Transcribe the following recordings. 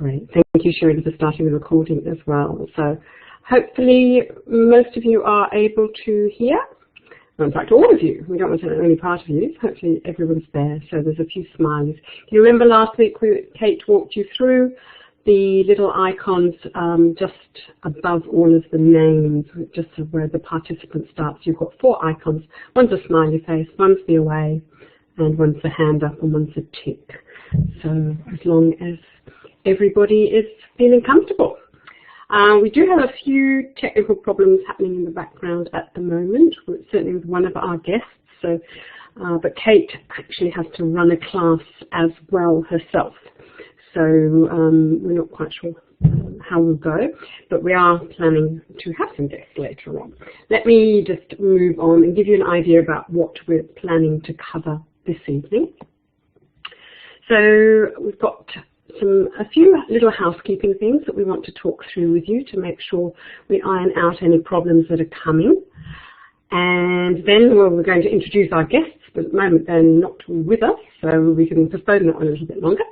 Great. Thank you, Shirley, for starting the recording as well. So hopefully most of you are able to hear. Well, in fact, all of you. We don't want to say only part of you. Hopefully everyone's there. So there's a few smileys. Do you remember last week Kate walked you through the little icons just above all of the names, just where the participant starts? You've got 4 icons. One's a smiley face, one's the away, and one's the hand up, and one's a tick. So as long as everybody is feeling comfortable. We do have a few technical problems happening in the background at the moment, certainly with one of our guests. So, but Kate actually has to run a class as well herself. So we're not quite sure how we'll go, but we are planning to have some guests later on. Let me just move on and give you an idea about what we're planning to cover this evening. So we've got a few little housekeeping things that we want to talk through with you to make sure we iron out any problems that are coming. And then we're going to introduce our guests, but at the moment they're not with us, so we can postpone that one a little bit longer.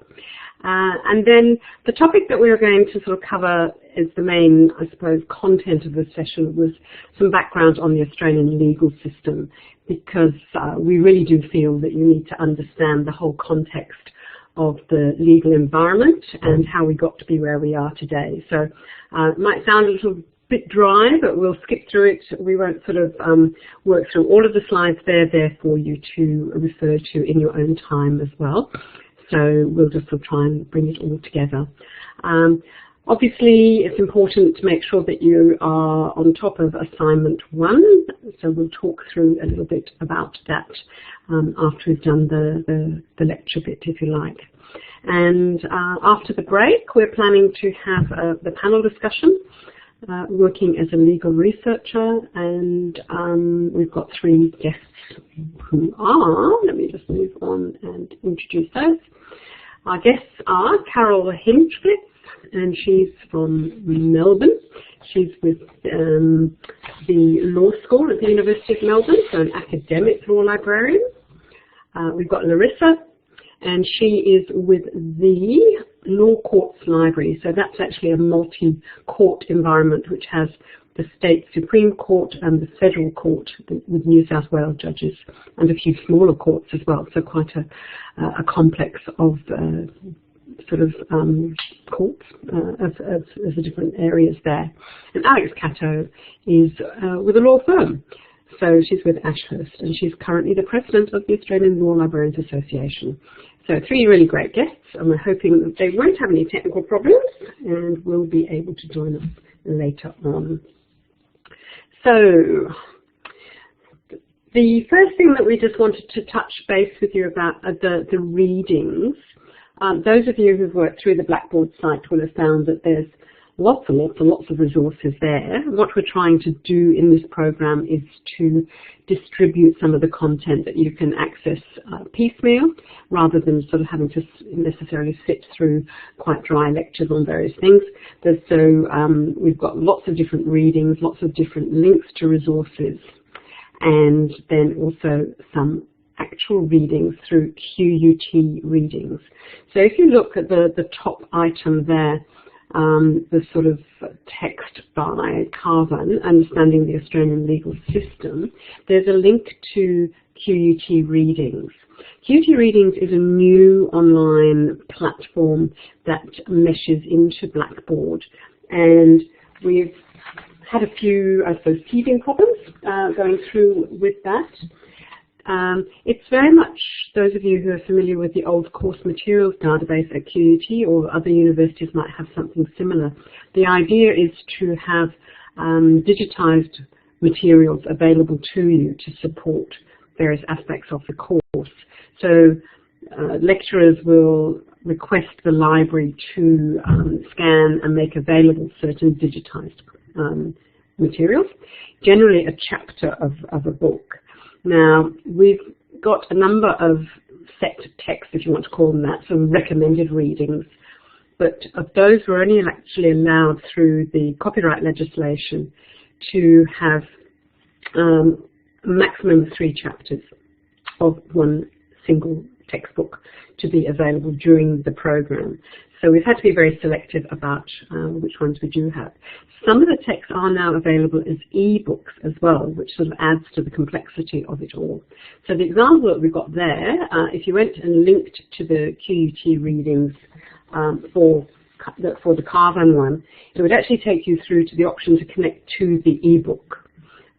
And then the topic that we are going to sort of cover is the main, I suppose, content of the session, was some background on the Australian legal system, because we really do feel that you need to understand the whole context of the legal environment and how we got to be where we are today. So it might sound a little bit dry, but we'll skip through it. We won't sort of work through all of the slides. They're there for you to refer to in your own time as well. So we'll just sort of try and bring it all together. Obviously, it's important to make sure that you are on top of assignment 1. So we'll talk through a little bit about that after we've done the lecture bit, if you like. And after the break, we're planning to have the panel discussion, working as a legal researcher, and we've got 3 guests who are, let me just move on and introduce those. Our guests are Carol Hinchcliffe, and she's from Melbourne. She's with the law school at the University of Melbourne, so an academic law librarian. We've got Larissa, and she is with the Law Courts Library. So that's actually a multi-court environment which has the state Supreme Court and the federal court with New South Wales judges and a few smaller courts as well. So quite a complex of sort of courts of the different areas there. And Alex Cato is with a law firm. So she's with Ashurst, and she's currently the president of the Australian Law Librarians Association. So 3 really great guests, and we're hoping that they won't have any technical problems and will be able to join us later on. So the first thing that we just wanted to touch base with you about are the readings. Those of you who've worked through the Blackboard site will have found that there's lots and lots of resources there. What we're trying to do in this program is to distribute some of the content that you can access piecemeal, rather than sort of having to necessarily sit through quite dry lectures on various things. So we've got lots of different readings, lots of different links to resources, and then also some actual readings through QUT readings. So if you look at the top item there, the sort of text by Carvan, Understanding the Australian Legal System, there's a link to QUT Readings. QUT Readings is a new online platform that meshes into Blackboard, and we've had a few, I suppose, teething problems going through with that. It's very much, those of you who are familiar with the old course materials database at QUT, or other universities might have something similar. The idea is to have digitized materials available to you to support various aspects of the course. So lecturers will request the library to scan and make available certain digitized materials, generally a chapter of a book. Now, we've got a number of set texts, if you want to call them that, some recommended readings, but of those we're only actually allowed through the copyright legislation to have a maximum of 3 chapters of one single textbook to be available during the program. So we've had to be very selective about which ones we do have. Some of the texts are now available as e-books as well, which sort of adds to the complexity of it all. So the example that we've got there, if you went and linked to the QUT readings for the Carvan one, it would actually take you through to the option to connect to the e-book.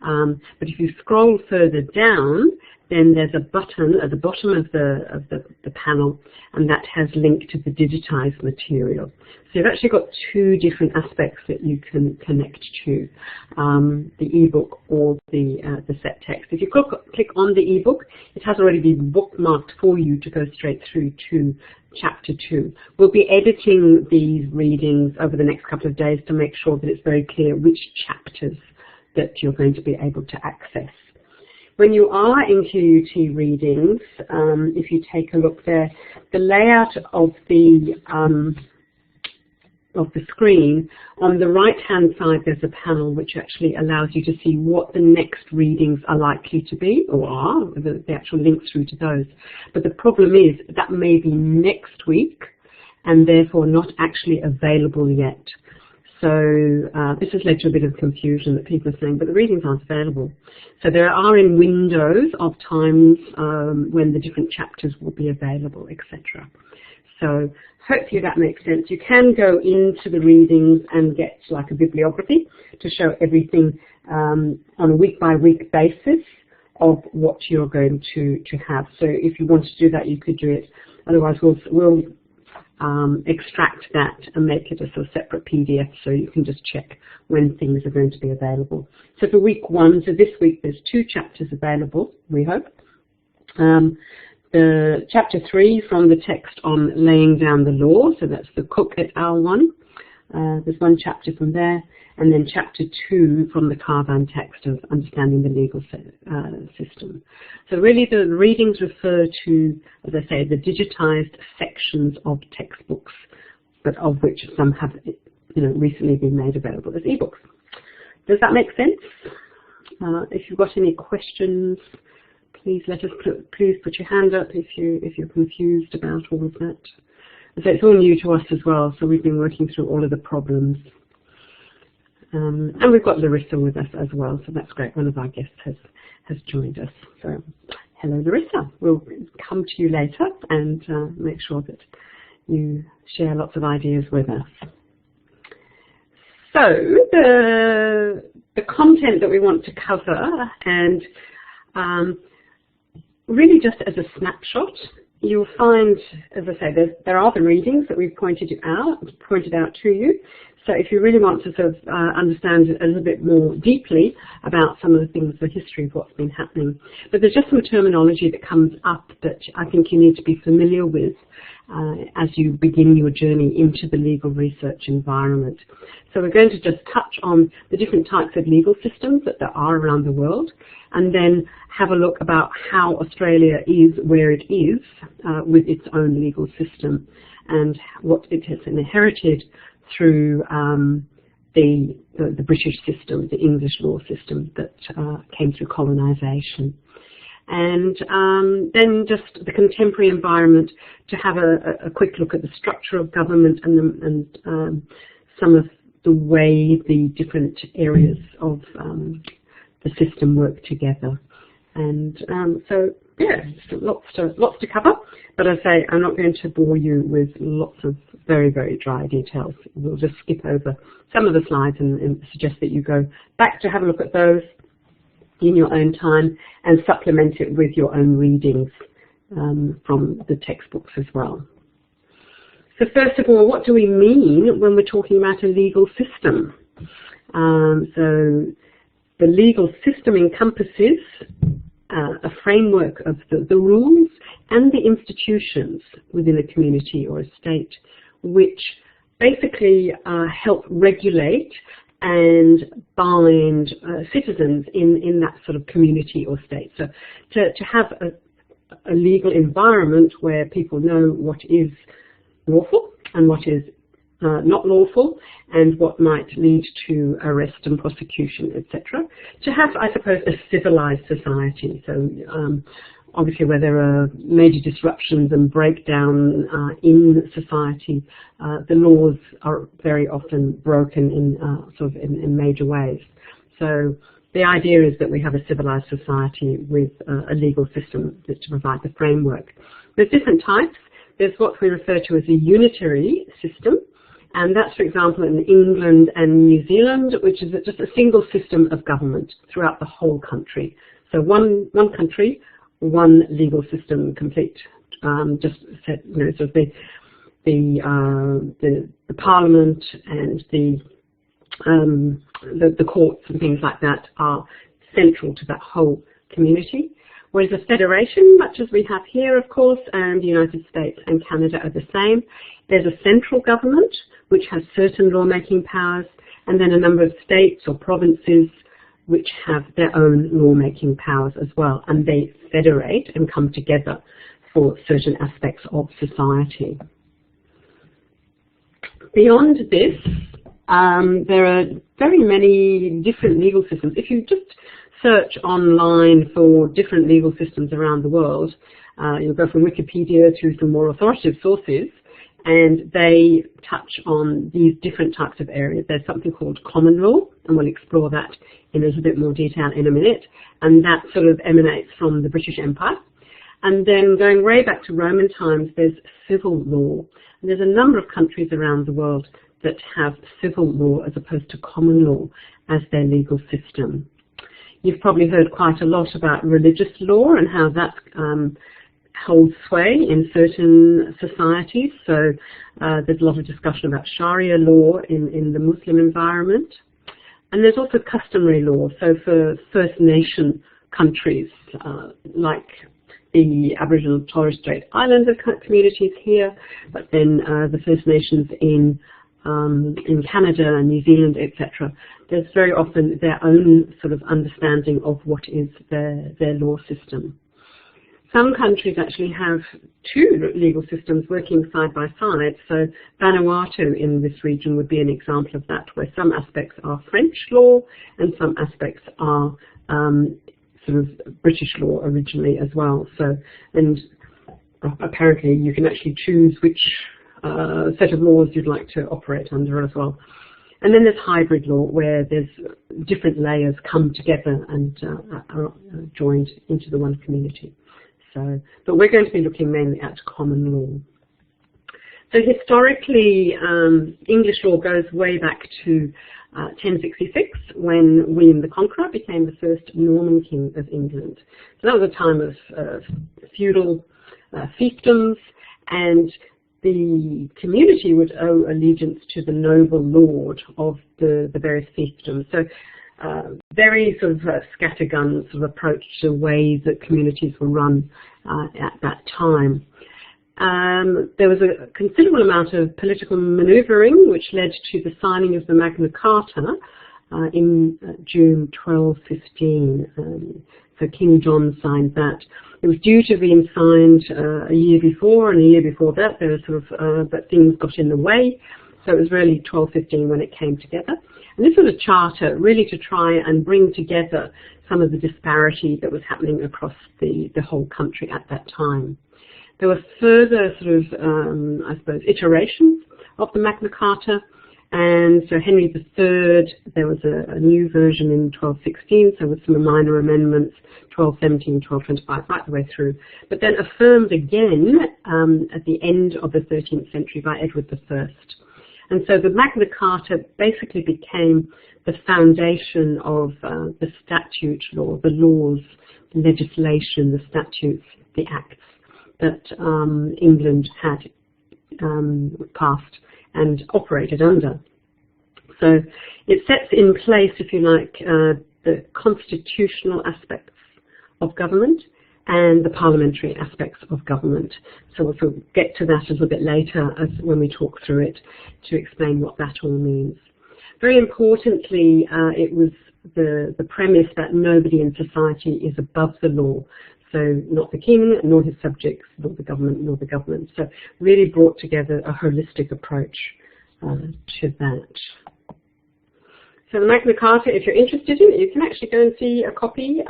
But if you scroll further down, then there's a button at the bottom of the panel, and that has linked to the digitized material. So you've actually got two different aspects that you can connect to, the ebook or the set text. If you click on the ebook, it has already been bookmarked for you to go straight through to Chapter 2. We'll be editing these readings over the next couple of days to make sure that it's very clear which chapters that you're going to be able to access. When you are in QUT readings, if you take a look there, the layout of the screen, on the right-hand side there's a panel which actually allows you to see what the next readings are likely to be, or are, the actual links through to those. But the problem is that may be next week and therefore not actually available yet. So this has led to a bit of confusion that people are saying, but the readings aren't available. So there are in windows of times when the different chapters will be available, etc. So hopefully that makes sense. You can go into the readings and get like a bibliography to show everything on a week-by-week basis of what you're going to have. So if you want to do that, you could do it. Otherwise, we'll extract that and make it a sort of separate PDF so you can just check when things are going to be available. So for week 1, so this week there's 2 chapters available, we hope. The chapter 3 from the text on laying down the law, so that's the Cook et al. One. There's 1 chapter from there, and then chapter 2 from the Carvan text of understanding the legal system. So really the readings refer to, as I say, the digitized sections of textbooks, but of which some have recently been made available as ebooks. Does that make sense? If you've got any questions, please please put your hand up if you're confused about all of that. So it's all new to us as well, so we've been working through all of the problems. And we've got Larissa with us as well, so that's great. One of our guests has joined us. So hello, Larissa. We'll come to you later and make sure that you share lots of ideas with us. So the content that we want to cover, and really just as a snapshot, you'll find, as I say, there are the readings that we've pointed out to you. So if you really want to sort of understand a little bit more deeply about some of the things, the history of what's been happening. But there's just some terminology that comes up that I think you need to be familiar with as you begin your journey into the legal research environment. So we're going to just touch on the different types of legal systems that there are around the world, and then have a look about how Australia is where it is with its own legal system and what it has inherited through the British system, the English law system that came through colonisation. And then just the contemporary environment, to have a quick look at the structure of government and some of the way the different areas of the system work together. And so, yeah, lots to cover. But as I say, I'm not going to bore you with lots of very, very dry details. We'll just skip over some of the slides and suggest that you go back to have a look at those in your own time and supplement it with your own readings from the textbooks as well. So first of all, what do we mean when we're talking about a legal system? So the legal system encompasses a framework of the rules and the institutions within a community or a state, which basically help regulate and bind citizens in that sort of community or state. So to have a legal environment where people know what is lawful and what is not lawful, and what might lead to arrest and prosecution, etc. To have, I suppose, a civilized society. So obviously where there are major disruptions and breakdown in society, the laws are very often broken in major ways. So the idea is that we have a civilized society with a legal system to provide the framework. There's different types. There's what we refer to as a unitary system, and that's, for example, in England and New Zealand, which is just a single system of government throughout the whole country. So one country, one legal system, complete. Just set, sort of the parliament and the courts and things like that are central to that whole community. Whereas a federation, much as we have here, of course, and the United States and Canada are the same. There's a central government, which has certain lawmaking powers, and then a number of states or provinces which have their own lawmaking powers as well, and they federate and come together for certain aspects of society. Beyond this, there are very many different legal systems. If you just search online for different legal systems around the world, you'll go from Wikipedia to some more authoritative sources, and they touch on these different types of areas. There's something called common law, and we'll explore that in a little bit more detail in a minute, and that sort of emanates from the British Empire. And then going way back to Roman times, there's civil law. And there's a number of countries around the world that have civil law as opposed to common law as their legal system. You've probably heard quite a lot about religious law and how that holds sway in certain societies. So there's a lot of discussion about Sharia law in the Muslim environment. And there's also customary law. So for First Nation countries like the Aboriginal and Torres Strait Islander communities here, but then the First Nations in Canada and New Zealand, etc. There's very often their own sort of understanding of what is their law system. Some countries actually have two legal systems working side by side. So Vanuatu in this region would be an example of that, where some aspects are French law and some aspects are sort of British law originally as well. So, and apparently you can actually choose which set of laws you'd like to operate under as well. And then there's hybrid law, where there's different layers come together and are joined into the one community. So, but we're going to be looking mainly at common law. So historically, English law goes way back to 1066, when William the Conqueror became the first Norman king of England. So that was a time of feudal fiefdoms, and the community would owe allegiance to the noble lord of the various fiefdoms. So very sort of scattergun sort of approach to ways that communities were run at that time. There was a considerable amount of political manoeuvring which led to the signing of the Magna Carta in June 1215. So King John signed that. It was due to being signed a year before, and a year before that there was sort of, but things got in the way. So it was really 1215 when it came together. And this was a charter really to try and bring together some of the disparity that was happening across the whole country at that time. There were further sort of, I suppose, iterations of the Magna Carta. And so Henry III, there was a new version in 1216, so with some minor amendments, 1217, 1225, right the way through. But then affirmed again at the end of the 13th century by Edward I. And so the Magna Carta basically became the foundation of the statute law, the laws, the legislation, the statutes, the acts that England had passed and operated under. So it sets in place, if you like, the constitutional aspects of government and the parliamentary aspects of government. So we'll get to that a little bit later as when we talk through it to explain what that all means. Very importantly, it was the premise that nobody in society is above the law. So not the king, nor his subjects, nor the government, nor the government. So really brought together a holistic approach to that. So the Magna Carta, if you're interested in it, you can actually go and see a copy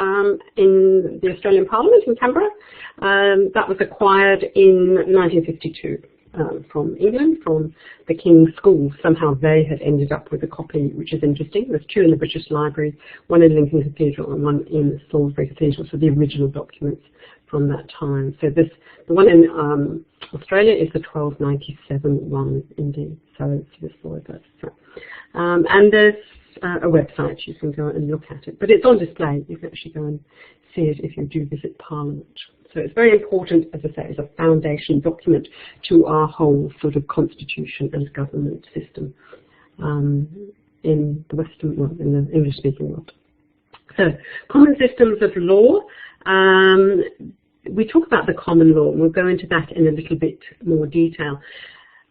in the Australian Parliament in Canberra. That was acquired in 1952 from England, from the King's School. Somehow they had ended up with a copy, which is interesting. There's two in the British Library, one in Lincoln Cathedral and one in Salisbury Cathedral, so the original documents from that time. So the one in Australia is the 1297 one indeed. So it's this forward. And there's a website you can go and look at it, but it's on display. You can actually go and see it if you do visit Parliament. So it's very important, as I say, as a foundation document to our whole sort of constitution and government system in the Western world, in the English-speaking world. So, common systems of law. We talk about the common law, and we'll go into that in a little bit more detail.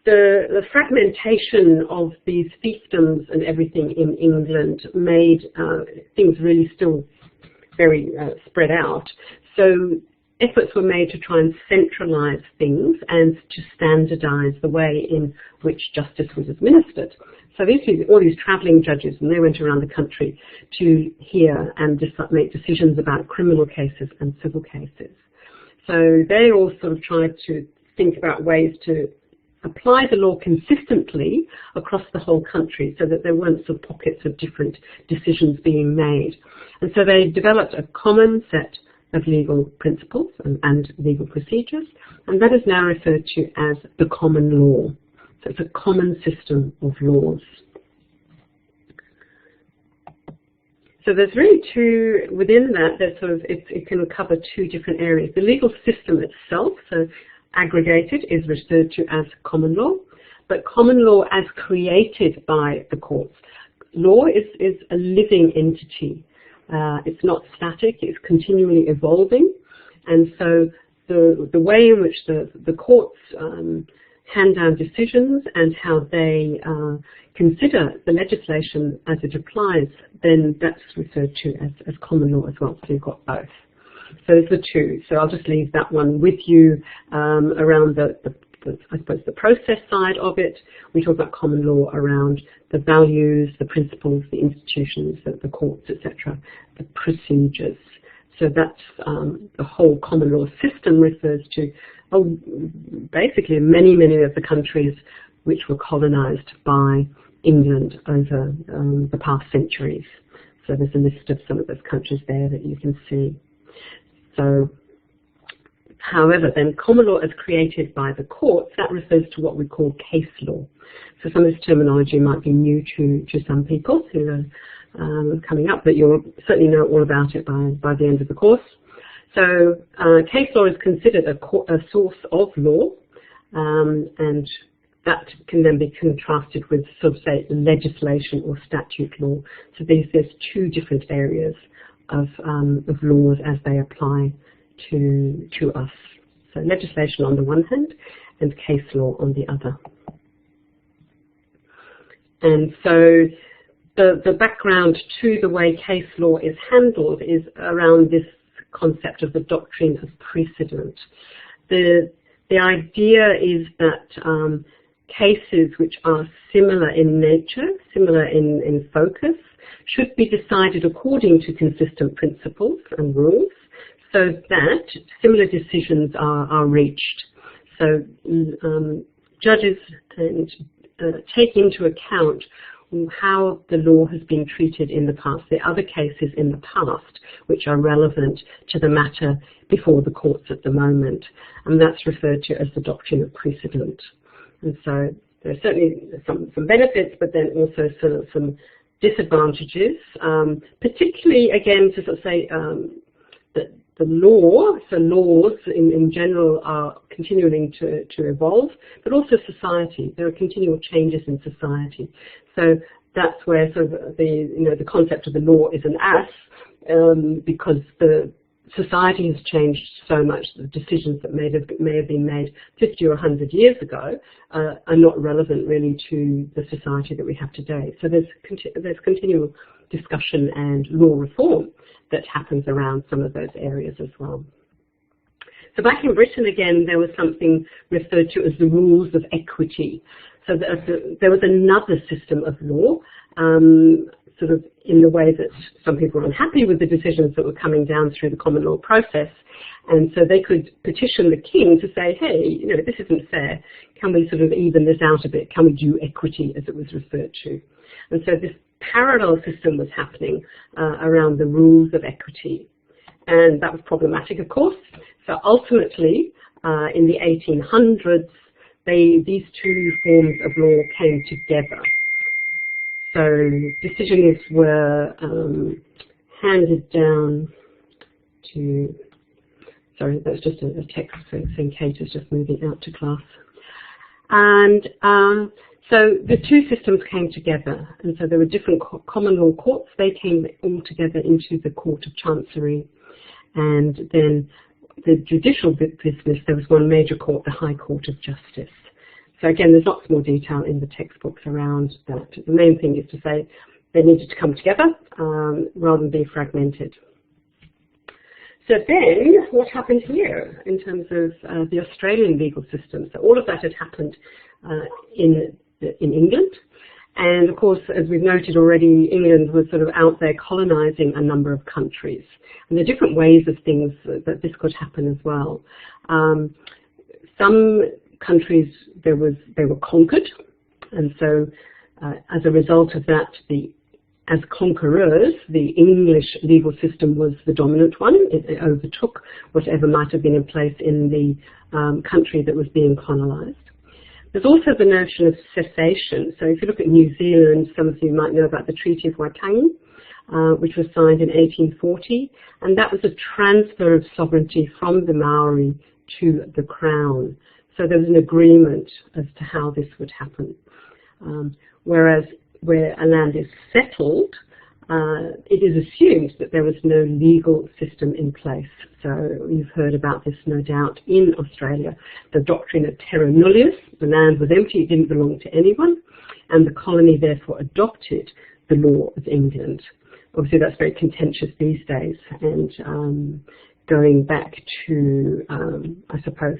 The fragmentation of these fiefdoms and everything in England made things really still very spread out. So efforts were made to try and centralise things and to standardise the way in which justice was administered. So all these travelling judges, and they went around the country to hear and make decisions about criminal cases and civil cases. So they all sort of tried to think about ways to apply the law consistently across the whole country so that there weren't sort of pockets of different decisions being made. And so they developed a common set of legal principles and legal procedures, and that is now referred to as the common law. So it's a common system of laws. So there's really two, within that, there's sort of, it can cover two different areas. The legal system itself, so aggregated, is referred to as common law, but common law as created by the courts. Law is a living entity. It's not static, it's continually evolving, and so the way in which the courts hand down decisions and how they consider the legislation as it applies, then that's referred to as common law as well. So you've got both. So there's the two. So I'll just leave that one with you around I suppose the process side of it. We talk about common law around the values, the principles, the institutions, the courts, etc., the procedures. So that's the whole common law system refers to basically many of the countries which were colonised by England over the past centuries. So there's a list of some of those countries there that you can see. So, however, then common law as created by the courts, that refers to what we call case law. So some of this terminology might be new to some people who are coming up, but you'll certainly know all about it by the end of the course. So case law is considered a source of law, and that can then be contrasted with, sort of, say, legislation or statute law. So there's two different areas of laws as they apply to us. So legislation on the one hand and case law on the other. And so the background to the way case law is handled is around this concept of the doctrine of precedent. The idea is that cases which are similar in nature, similar in focus, should be decided according to consistent principles and rules so that similar decisions are reached. So judges take into account how the law has been treated in the past. There are other cases in the past which are relevant to the matter before the courts at the moment, and that's referred to as the doctrine of precedent. And so there are certainly some benefits, but then also sort of some disadvantages, particularly, again, to sort of say that the law, so laws in general are continuing to evolve, but also society. There are continual changes in society. So that's where sort of the concept of the law is an ass, because the society has changed so much that the decisions that may have been made 50 or 100 years ago are not relevant really to the society that we have today. So there's continual discussion and law reform that happens around some of those areas as well. So back in Britain again, there was something referred to as the rules of equity. So there was another system of law. sort of in the way that some people were unhappy with the decisions that were coming down through the common law process. And so they could petition the king to say, hey, you know, this isn't fair. Can we sort of even this out a bit? Can we do equity, as it was referred to? And so this parallel system was happening around the rules of equity. And that was problematic, of course. So ultimately, in the 1800s, these two forms of law came together. So decisions were handed down to, sorry, that's just a text saying Kate is just moving out to class. And so the two systems came together, and so there were different common law courts. They came all together into the Court of Chancery, and then the judicial business, there was one major court, the High Court of Justice. So again, there's lots more detail in the textbooks around that. The main thing is to say they needed to come together rather than be fragmented. So then, what happened here in terms of the Australian legal system? So all of that had happened in England. And of course, as we've noted already, England was sort of out there colonizing a number of countries. And there are different ways of things that this could happen as well. Some countries, they were conquered. And so as a result of that, as conquerors, the English legal system was the dominant one. It overtook whatever might have been in place in the country that was being colonized. There's also the notion of cessation. So if you look at New Zealand, some of you might know about the Treaty of Waitangi, which was signed in 1840, and that was a transfer of sovereignty from the Maori to the Crown. So there was an agreement as to how this would happen. Whereas where a land is settled, it is assumed that there was no legal system in place. So you've heard about this, no doubt, in Australia. The doctrine of terra nullius, the land was empty, it didn't belong to anyone, and the colony therefore adopted the law of England. Obviously that's very contentious these days, and going back to, I suppose,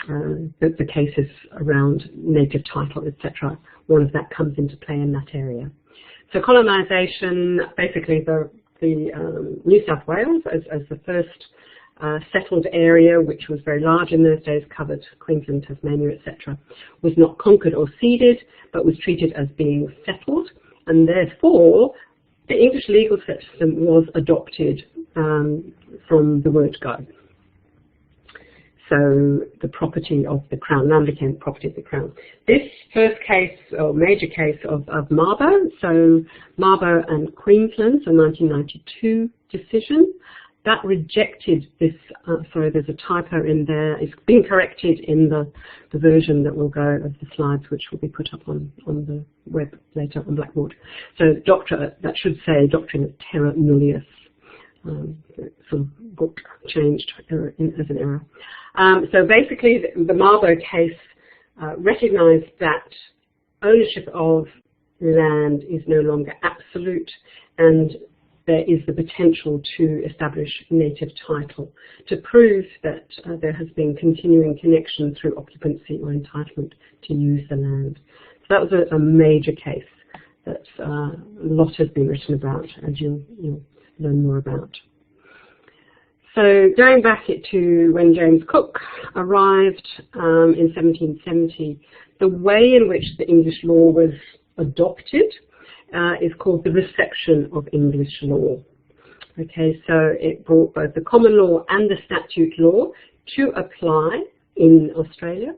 the cases around native title, etc., all of that comes into play in that area. So colonisation, basically the New South Wales as the first settled area, which was very large in those days, covered Queensland, Tasmania, etc., was not conquered or ceded, but was treated as being settled, and therefore the English legal system was adopted from the word go. So the property of the Crown, land became property of the Crown. This first case, or major case of Mabo, so Mabo and Queensland, so 1992 decision, that rejected this, sorry, there's a typo in there. It's been corrected in the version that will go of the slides, which will be put up on the web later on Blackboard. So that should say doctrine of terra nullius. Sort of got changed as an error. So basically the Mabo case recognised that ownership of land is no longer absolute, and there is the potential to establish native title to prove that there has been continuing connection through occupancy or entitlement to use the land. So that was a major case that a lot has been written about, and you'll learn more about. So going back to when James Cook arrived in 1770, the way in which the English law was adopted is called the reception of English law. Okay, so it brought both the common law and the statute law to apply in Australia,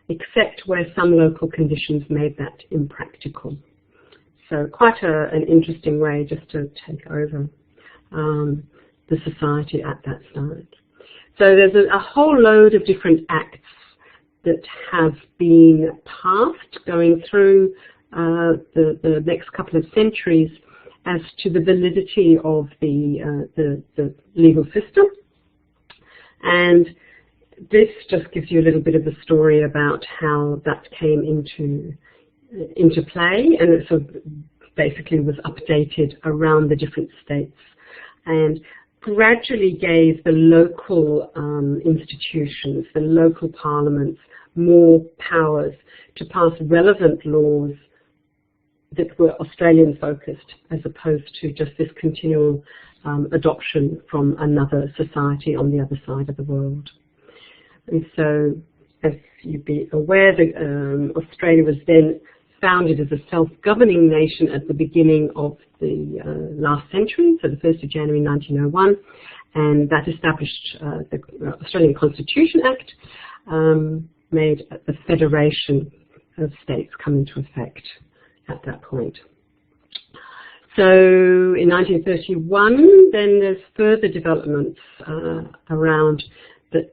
except where some local conditions made that impractical. So quite an interesting way just to take over the society at that stage. So there's a whole load of different acts that have been passed going through the next couple of centuries as to the validity of the legal system. And this just gives you a little bit of a story about how that came into play, and it sort of basically was updated around the different states and gradually gave the local institutions, the local parliaments, more powers to pass relevant laws that were Australian focused, as opposed to just this continual adoption from another society on the other side of the world. And so, as you'd be aware, Australia was then founded as a self-governing nation at the beginning of the last century, so the 1st of January 1901, and that established the Australian Constitution Act, made the Federation of States come into effect at that point. So in 1931, then there's further developments around that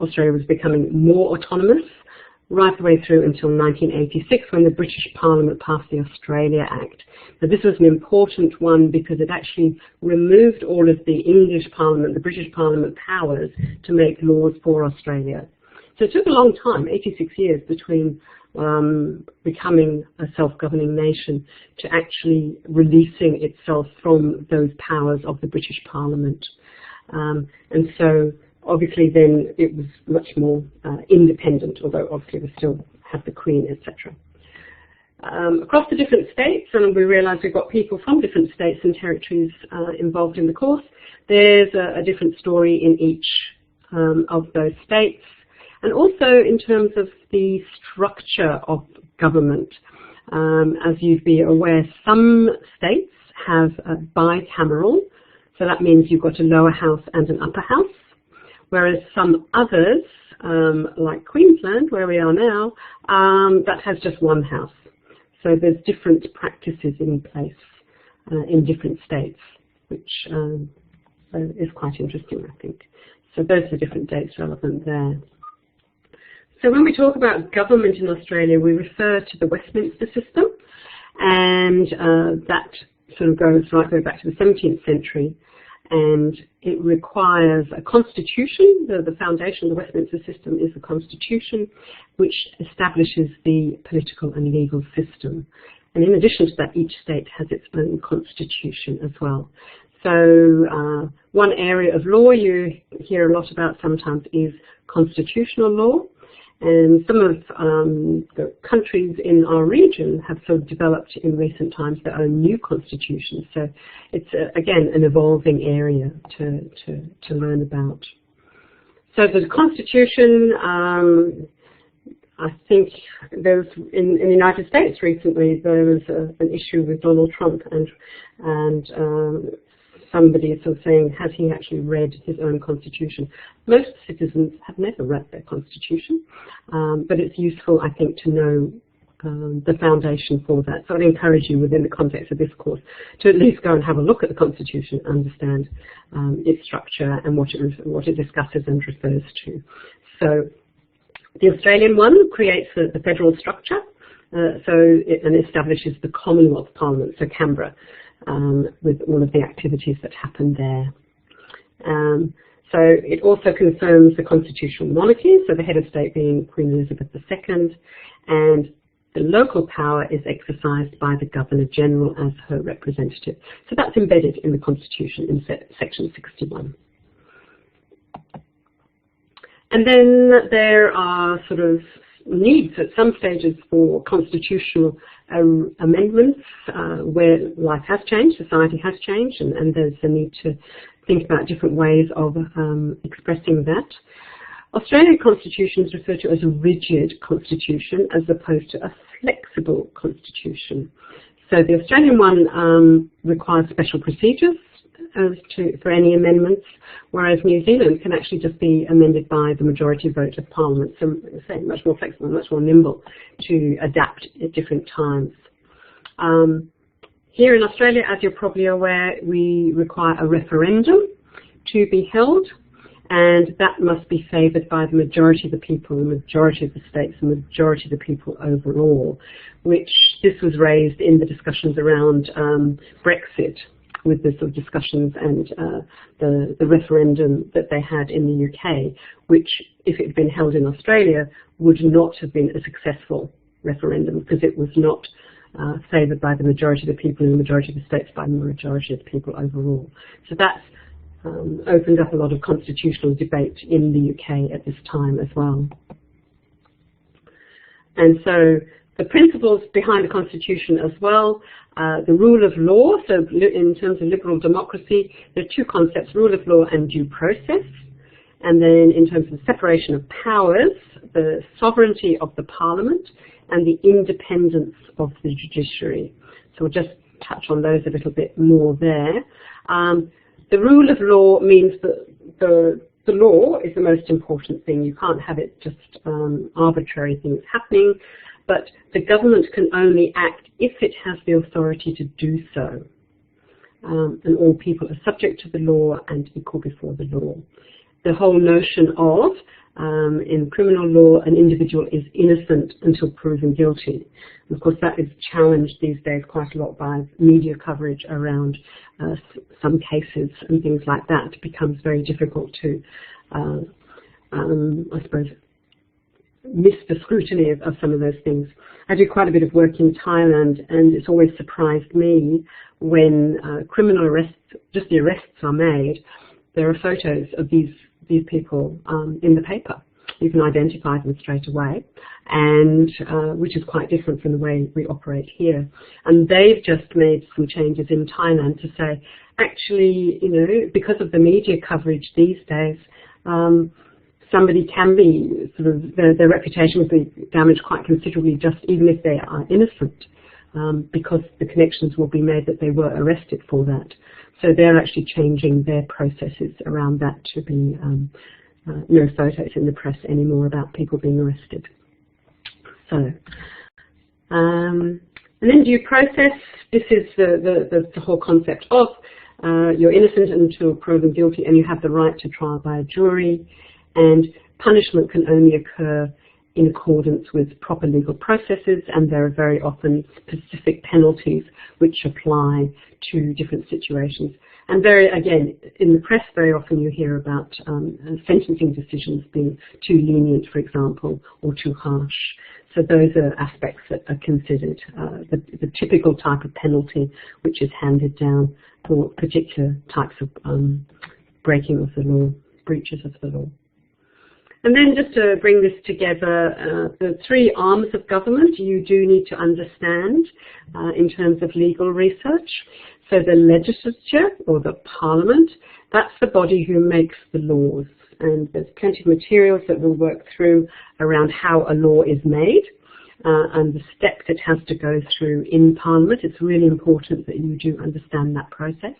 Australia was becoming more autonomous, right the way through until 1986, when the British Parliament passed the Australia Act. Now, this was an important one because it actually removed all of the English Parliament, the British Parliament powers to make laws for Australia. So it took a long time, 86 years, between becoming a self-governing nation to actually releasing itself from those powers of the British Parliament. And so obviously then it was much more independent, although obviously we still have the Queen, etc. Across the different states, and we realise we've got people from different states and territories involved in the course, there's a different story in each of those states. And also in terms of the structure of government. As you'd be aware, some states have a bicameral, so that means you've got a lower house and an upper house, whereas some others, like Queensland, where we are now, that has just one house. So there's different practices in place in different states, which is quite interesting, I think. So those are different dates relevant there. So when we talk about government in Australia, we refer to the Westminster system, and that sort of goes right way back to the 17th century, and it requires a constitution. The foundation of the Westminster system is the constitution, which establishes the political and legal system. And in addition to that, each state has its own constitution as well. So one area of law you hear a lot about sometimes is constitutional law. And some of the countries in our region have sort of developed in recent times their own new constitutions. So it's, again, an evolving area to learn about. So the constitution, I think there was, in the United States recently, there was an issue with Donald Trump, and somebody is sort of saying, has he actually read his own constitution? Most citizens have never read their constitution, but it's useful, I think, to know the foundation for that. So I'd encourage you, within the context of this course, to at least go and have a look at the constitution, understand its structure and what it discusses and refers to. So the Australian one creates the federal structure, and establishes the Commonwealth Parliament, so Canberra, with all of the activities that happen there. So it also confirms the constitutional monarchy, so the head of state being Queen Elizabeth II, and the local power is exercised by the Governor-General as her representative. So that's embedded in the Constitution in section 61. And then there are sort of needs at some stages for constitutional amendments where life has changed, society has changed, and there's a need to think about different ways of expressing that. Australian constitution is referred to as a rigid constitution as opposed to a flexible constitution. So the Australian one requires special procedures for any amendments, whereas New Zealand can actually just be amended by the majority vote of Parliament, so say much more flexible, much more nimble to adapt at different times. Here in Australia, as you're probably aware, we require a referendum to be held, and that must be favoured by the majority of the people, the majority of the states, the majority of the people overall, which this was raised in the discussions around Brexit, with the sort of discussions and the referendum that they had in the UK, which, if it had been held in Australia, would not have been a successful referendum because it was not favoured by the majority of the people in the majority of the states, by the majority of the people overall. So that's opened up a lot of constitutional debate in the UK at this time as well. And so the principles behind the Constitution as well, the rule of law. So in terms of liberal democracy, there are two concepts, rule of law and due process. And then in terms of separation of powers, the sovereignty of the Parliament and the independence of the judiciary. So we'll just touch on those a little bit more there. The rule of law means that the law is the most important thing. You can't have it just arbitrary things happening, but the government can only act if it has the authority to do so. And all people are subject to the law and equal before the law. The whole notion of, in criminal law, an individual is innocent until proven guilty. And of course, that is challenged these days quite a lot by media coverage around some cases and things like that. It becomes very difficult to, I suppose, miss the scrutiny of some of those things. I do quite a bit of work in Thailand, and it's always surprised me when criminal arrests, just the arrests are made, there are photos of these people in the paper. You can identify them straight away, and which is quite different from the way we operate here. And they've just made some changes in Thailand to say, actually, you know, because of the media coverage these days, somebody can be sort of their reputation will be damaged quite considerably, just even if they are innocent, because the connections will be made that they were arrested for that. So they're actually changing their processes around that to be no photos in the press anymore about people being arrested. So, and then due process. This is the whole concept of you're innocent until proven guilty, and you have the right to trial by a jury, and punishment can only occur in accordance with proper legal processes, and there are very often specific penalties which apply to different situations. And very, again, in the press very often you hear about sentencing decisions being too lenient, for example, or too harsh. So those are aspects that are considered the typical type of penalty which is handed down for particular types of breaking of the law, breaches of the law. And then just to bring this together, the three arms of government you do need to understand in terms of legal research. So the legislature, or the parliament, that's the body who makes the laws. And there's plenty of materials that we'll work through around how a law is made and the steps it has to go through in parliament. It's really important that you do understand that process.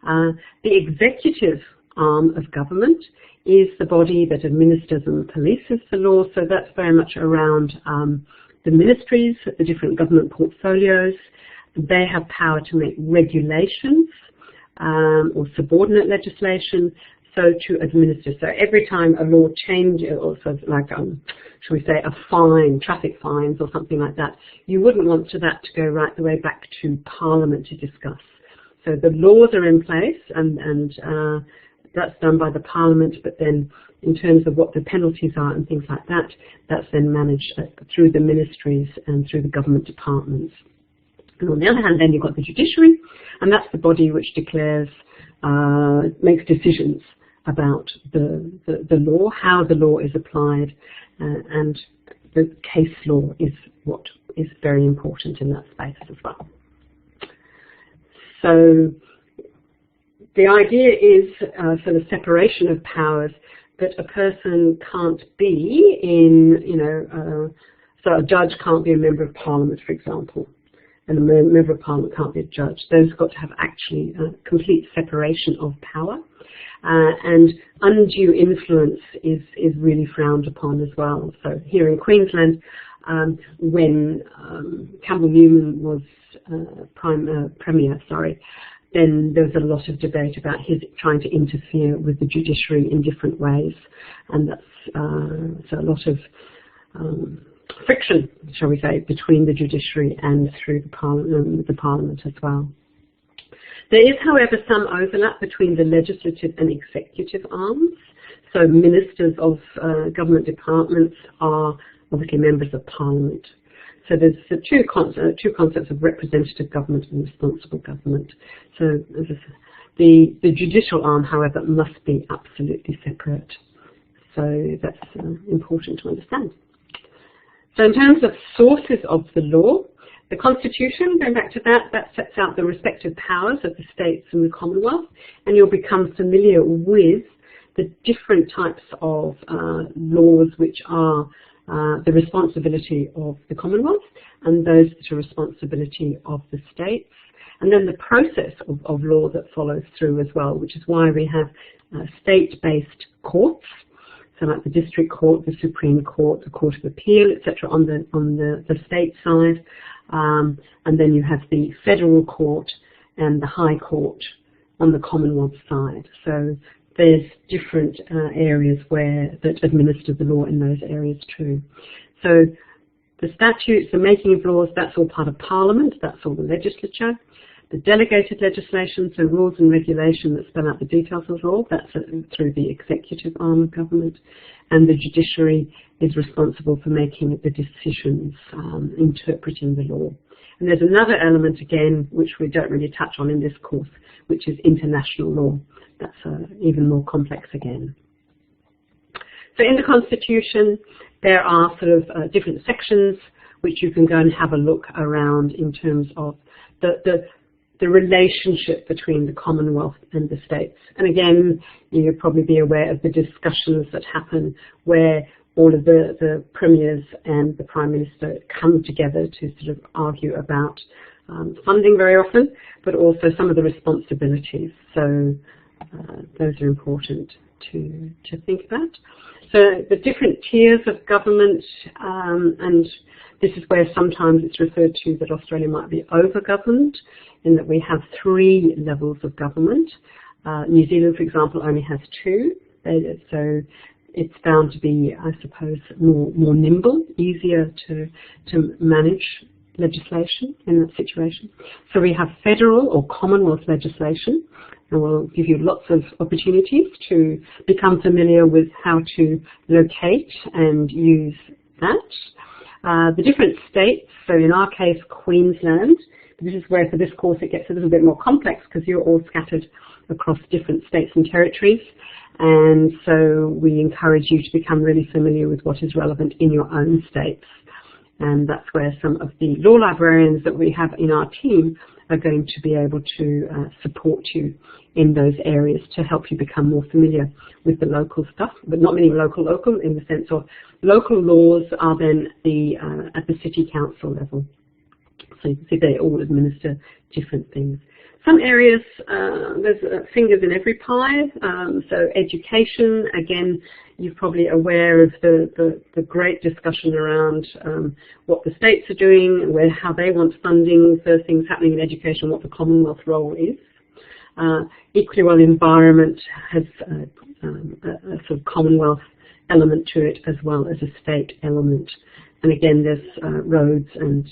The executive arm of government is the body that administers and polices the law, so that's very much around the ministries, the different government portfolios. They have power to make regulations or subordinate legislation, so to administer. So every time a law changes, or so like, shall we say, a fine, traffic fines or something like that, you wouldn't want that to go right the way back to Parliament to discuss. So the laws are in place, and that's done by the Parliament, but then in terms of what the penalties are and things like that, that's then managed through the ministries and through the government departments. And on the other hand, then you've got the judiciary, and that's the body which declares, makes decisions about the law, how the law is applied, and the case law is what is very important in that space as well. So the idea is for the separation of powers, that a person can't be in, so a judge can't be a member of Parliament, for example, and a member of Parliament can't be a judge. Those have got to have actually a complete separation of power, and undue influence is really frowned upon as well. So here in Queensland, when Campbell Newman was Premier, then there was a lot of debate about his trying to interfere with the judiciary in different ways, and that's so a lot of friction, shall we say, between the judiciary and through the Parliament as well. There is, however, some overlap between the legislative and executive arms. So ministers of government departments are obviously members of Parliament. So there's two concepts of representative government and responsible government. So the judicial arm, however, must be absolutely separate. So that's important to understand. So in terms of sources of the law, the Constitution, going back to that, that sets out the respective powers of the states and the Commonwealth, and you'll become familiar with the different types of laws which are the responsibility of the Commonwealth and those that are responsibility of the states, and then the process of law that follows through as well, which is why we have state-based courts, so like the District Court, the Supreme Court, the Court of Appeal, etc. on the state side, and then you have the Federal Court and the High Court on the Commonwealth side. So there's different areas that administer the law in those areas too. So the statutes, the making of laws, that's all part of Parliament, that's all the legislature. The delegated legislation, so rules and regulation that spell out the details of law, that's through the executive arm of government. And the judiciary is responsible for making the decisions, interpreting the law. And there's another element again, which we don't really touch on in this course, which is international law. That's even more complex again. So in the Constitution, there are sort of different sections which you can go and have a look around in terms of the relationship between the Commonwealth and the states. And again, you'll probably be aware of the discussions that happen where all of the premiers and the Prime Minister come together to sort of argue about funding very often, but also some of the responsibilities. So those are important to think about. So the different tiers of government, and this is where sometimes it's referred to that Australia might be over-governed, in that we have 3 levels of government. New Zealand, for example, only has 2. So it's found to be, I suppose, more nimble, easier to manage legislation in that situation. So we have federal or Commonwealth legislation, and we'll give you lots of opportunities to become familiar with how to locate and use that. The different states, so in our case Queensland, this is where for this course it gets a little bit more complex because you're all scattered across different states and territories, and so we encourage you to become really familiar with what is relevant in your own states. And that's where some of the law librarians that we have in our team are going to be able to support you in those areas to help you become more familiar with the local stuff, but not meaning local in the sense of local laws are then at the city council level. So you can see they all administer different things. Some areas, there's fingers in every pie. So education, again, you're probably aware of the great discussion around what the states are doing, how they want funding for things happening in education, what the Commonwealth role is. Equally well, environment has a sort of Commonwealth element to it as well as a state element. And again, there's roads and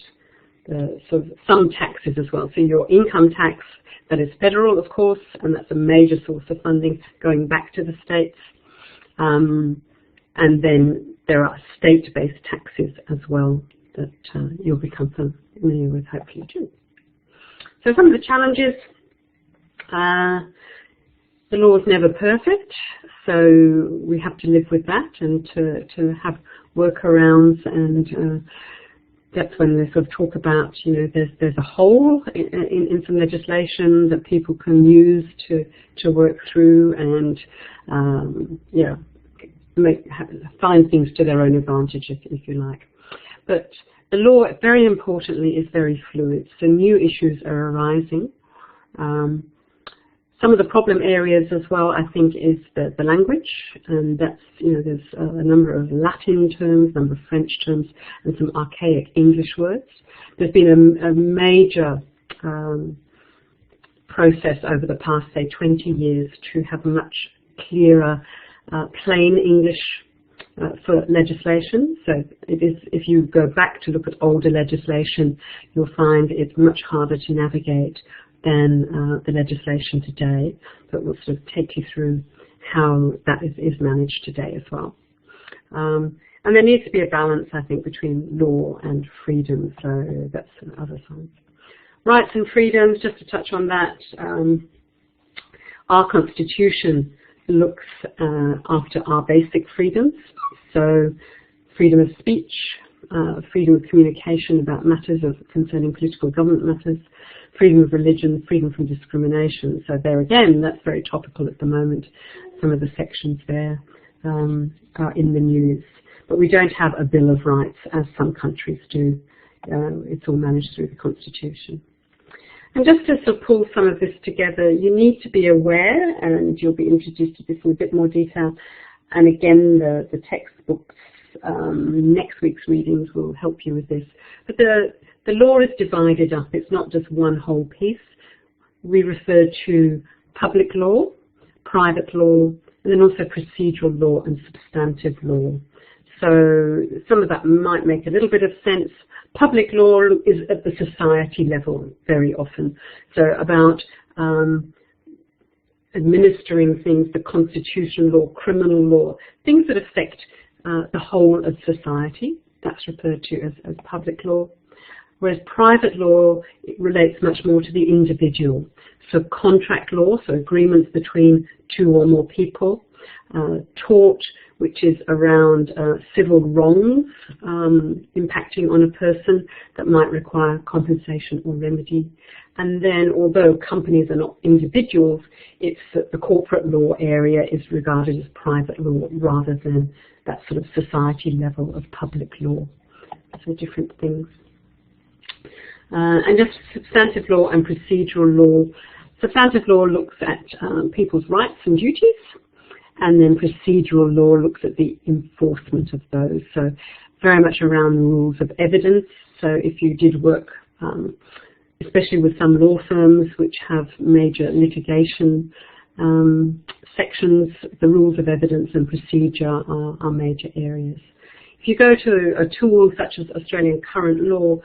sort of some taxes as well. So your income tax, that is federal, of course, and that's a major source of funding going back to the states. And then there are state-based taxes as well that you'll become familiar with, hopefully, too. So some of the challenges, the law is never perfect, so we have to live with that and to have workarounds, and that's when they sort of talk about, you know, there's a hole in some legislation that people can use to work through and yeah, find things to their own advantage, if you like. But the law, very importantly, is very fluid, so new issues are arising. Some of the problem areas as well, I think, is the language, and that's, you know, there's a number of Latin terms, a number of French terms, and some archaic English words. There's been a major process over the past, say, 20 years to have much clearer, plain English for legislation. So it is, if you go back to look at older legislation, you'll find it's much harder to navigate than the legislation today, but we'll sort of take you through how that is managed today as well. And there needs to be a balance, I think, between law and freedom, so that's the other side. Rights and freedoms, just to touch on that, our Constitution looks after our basic freedoms, so freedom of speech, freedom of communication about matters concerning political government matters, freedom of religion, freedom from discrimination. So there again, that's very topical at the moment. Some of the sections there are in the news. But we don't have a Bill of Rights as some countries do. It's all managed through the Constitution. And just to sort of pull some of this together, you need to be aware, and you'll be introduced to this in a bit more detail. And again, the textbooks, next week's readings will help you with this. But the law is divided up. It's not just one whole piece. We refer to public law, private law, and then also procedural law and substantive law. So some of that might make a little bit of sense. Public law is at the society level very often. So about administering things, the constitution law, criminal law, things that affect the whole of society. That's referred to as public law. Whereas private law, it relates much more to the individual. So contract law, so agreements between two or more people. Tort, which is around civil wrongs impacting on a person that might require compensation or remedy. And then, although companies are not individuals, it's that the corporate law area is regarded as private law rather than that sort of society level of public law. So different things. And just substantive law and procedural law. Substantive law looks at people's rights and duties, and then procedural law looks at the enforcement of those. So very much around the rules of evidence. So if you did work, especially with some law firms which have major litigation sections, the rules of evidence and procedure are major areas. If you go to a tool such as Australian Current Law,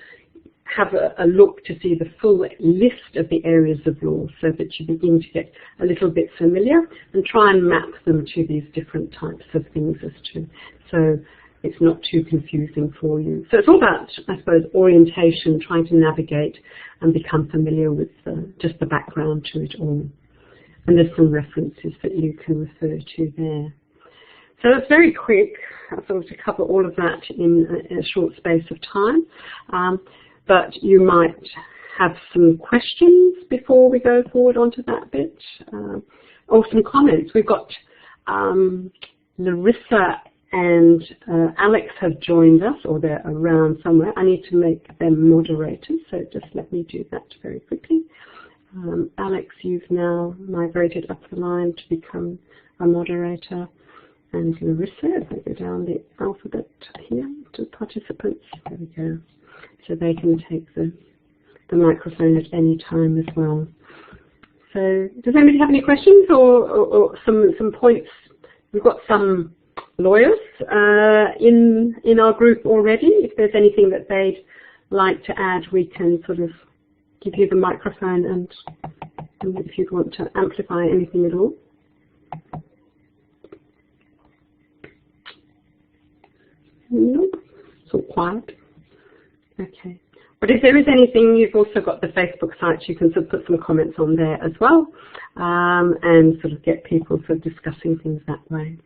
have a look to see the full list of the areas of law so that you begin to get a little bit familiar and try and map them to these different types of things as to, so it's not too confusing for you. So it's all about, I suppose, orientation, trying to navigate and become familiar with just the background to it all. And there's some references that you can refer to there. So it's very quick, sort of to cover all of that in a short space of time. But you might have some questions before we go forward onto that bit, or some comments. We've got Larissa and Alex have joined us, or they're around somewhere. I need to make them moderators, so just let me do that very quickly. Alex, you've now migrated up the line to become a moderator. And Larissa, if I go down the alphabet here to participants, there we go. So they can take the microphone at any time as well. So does anybody have any questions or some points? We've got some lawyers in our group already. If there's anything that they'd like to add, we can sort of give you the microphone and if you'd want to amplify anything at all. Nope, it's all quiet. Okay. But if there is anything, you've also got the Facebook site. You can sort of put some comments on there as well, and sort of get people sort of discussing things that way.